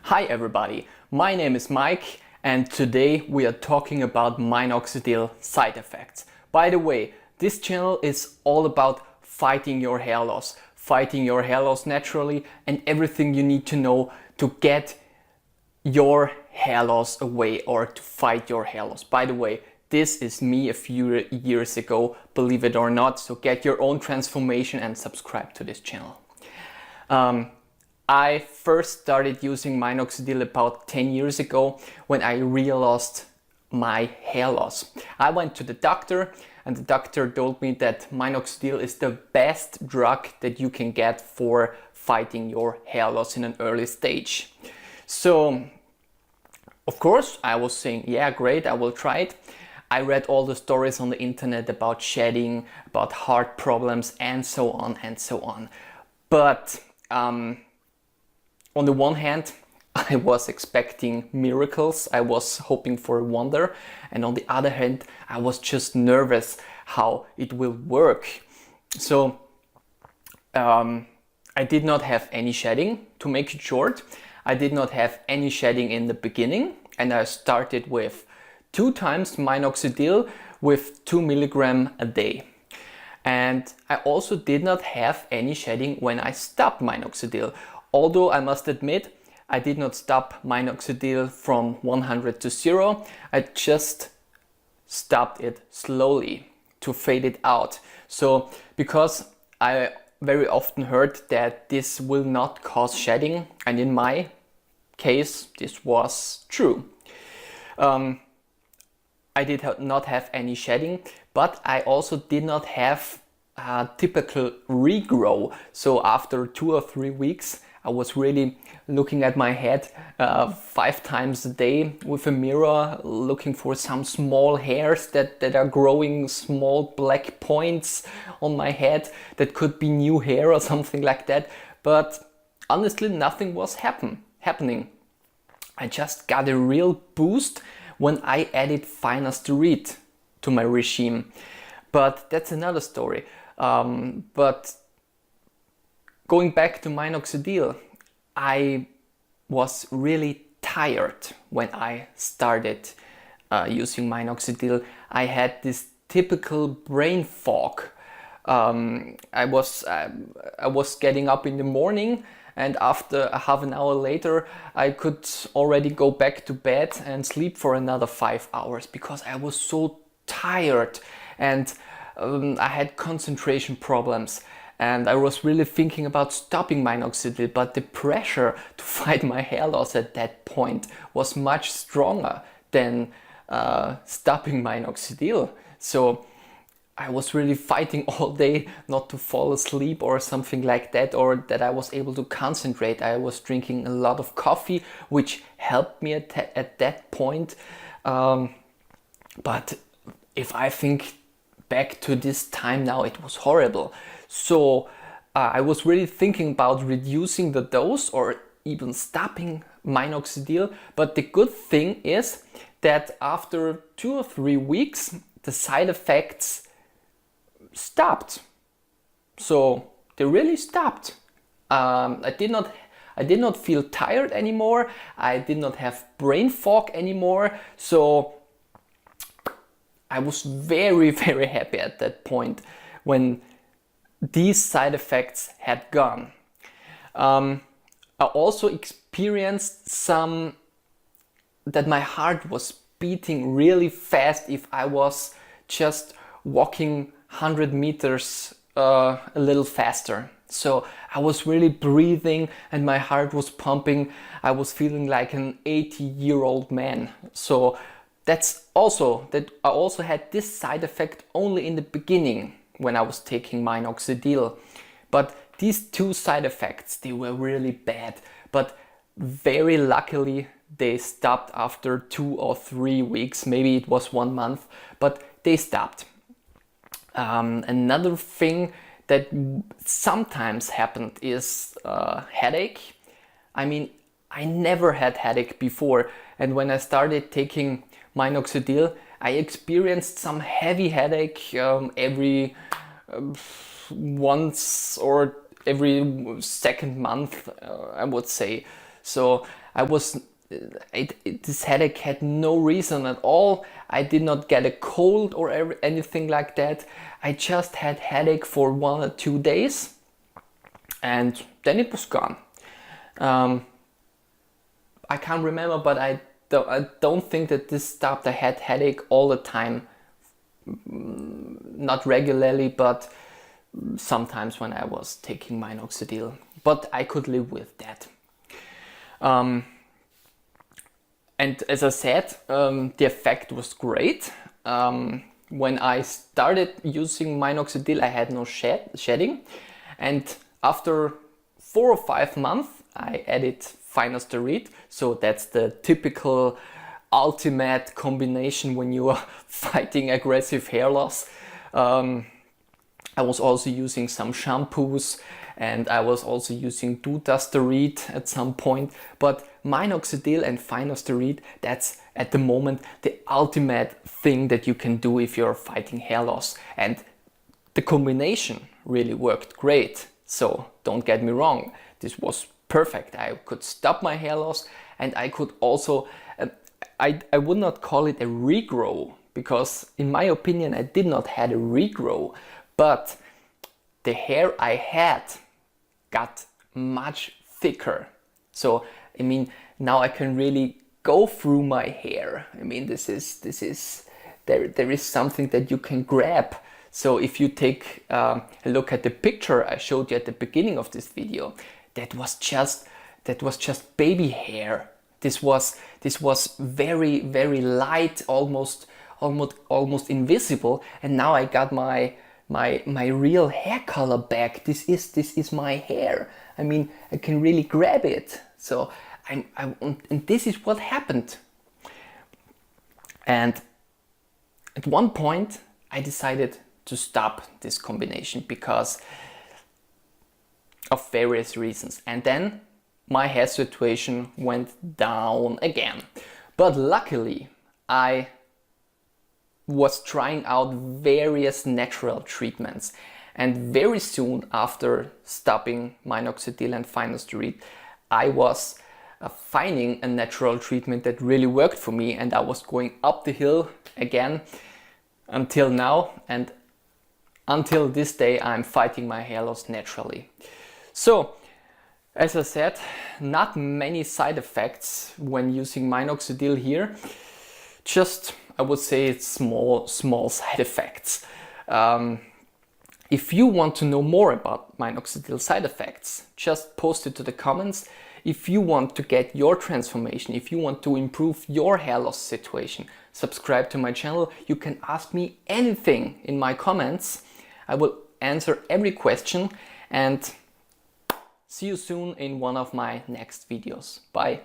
Hi everybody, my name is Mike and today we are talking about Minoxidil side effects. By the way, this channel is all about fighting your hair loss naturally and everything you need to know to get your hair loss away or to fight your hair loss. By the way, this is me a few years ago, believe it or not, so get your own transformation and subscribe to this channel. I first started using Minoxidil about 10 years ago when I realized my hair loss. I went to the doctor and the doctor told me that Minoxidil is the best drug that you can get for fighting your hair loss in an early stage. So, of course, I was saying, yeah, great, I will try it. I read all the stories on the internet about shedding, about heart problems, and so on and so on. But on the one hand, I was expecting miracles, I was hoping for a wonder, and on the other hand, I was just nervous how it will work. So I did not have any shedding, to make it short. I did not have any shedding in the beginning, and I started with 2 times Minoxidil with 2 milligrams a day. And I also did not have any shedding when I stopped Minoxidil. Although I must admit, I did not stop Minoxidil from 100 to 0. I just stopped it slowly to fade it out. So, because I very often heard that this will not cause shedding, and in my case, this was true. I did not have any shedding, but I also did not have a typical regrow. So after 2 or 3 weeks, I was really looking at my head 5 times a day with a mirror, looking for some small hairs that are growing, small black points on my head that could be new hair or something like that. But honestly, nothing was happening. I just got a real boost when I added finasteride to my regime. But that's another story. But going back to Minoxidil, I was really tired when I started using Minoxidil. I had this typical brain fog. I was getting up in the morning, and after a half an hour later I could already go back to bed and sleep for another 5 hours because I was so tired and I had concentration problems. And I was really thinking about stopping Minoxidil, but the pressure to fight my hair loss at that point was much stronger than stopping Minoxidil. So I was really fighting all day not to fall asleep or something like that, or that I was able to concentrate. I was drinking a lot of coffee, which helped me at that point. But if I think back to this time now, it was horrible. So I was really thinking about reducing the dose or even stopping Minoxidil. But the good thing is that after 2 or 3 weeks, the side effects stopped. So they really stopped. I did not feel tired anymore. I did not have brain fog anymore. So I was very, very happy at that point when these side effects had gone. I also experienced that my heart was beating really fast if I was just walking 100 meters a little faster. So I was really breathing and my heart was pumping. I was feeling like an 80-year-old man. So I also had this side effect only in the beginning when I was taking Minoxidil. But these 2 side effects, they were really bad. But very luckily, they stopped after 2 or 3 weeks. Maybe it was 1 month, but they stopped. Another thing that sometimes happened is headache. I mean, I never had headache before. And when I started taking Minoxidil, I experienced some heavy headache every once or every second month, I would say. So this headache had no reason at all. I did not get a cold or anything like that. I just had headache for 1 or 2 days, and then it was gone. I can't remember, but I don't think that this stopped. I had headache all the time, not regularly, but sometimes when I was taking Minoxidil. But I could live with that. And as I said, the effect was great. When I started using Minoxidil, I had no shedding. And after 4 or 5 months, I added finasteride. So that's the typical ultimate combination when you are fighting aggressive hair loss. I was also using some shampoos, and I was also using dutasteride at some point. But Minoxidil and finasteride, that's at the moment the ultimate thing that you can do if you're fighting hair loss. And the combination really worked great. So don't get me wrong, this was perfect. I could stop my hair loss, and I could also, I would not call it a regrow, because in my opinion I did not have a regrow, but the hair I had got much thicker. So I mean, now I can really go through my hair. I mean, there is something that you can grab. So if you take a look at the picture I showed you at the beginning of this video, that was just baby hair. This was very, very light, almost invisible, and now I got my real hair color back. This is my hair. I mean, I can really grab it. So and this is what happened. And at one point I decided to stop this combination because of various reasons. And then my hair situation went down again. But luckily I was trying out various natural treatments, and very soon after stopping Minoxidil and finasteride, I was finding a natural treatment that really worked for me, and I was going up the hill again until now, and until this day I'm fighting my hair loss naturally. So as I said, not many side effects when using Minoxidil here. Just, I would say it's small side effects. If you want to know more about Minoxidil side effects, just post it to the comments. If you want to get your transformation, if you want to improve your hair loss situation, subscribe to my channel. You can ask me anything in my comments. I will answer every question, and see you soon in one of my next videos. Bye.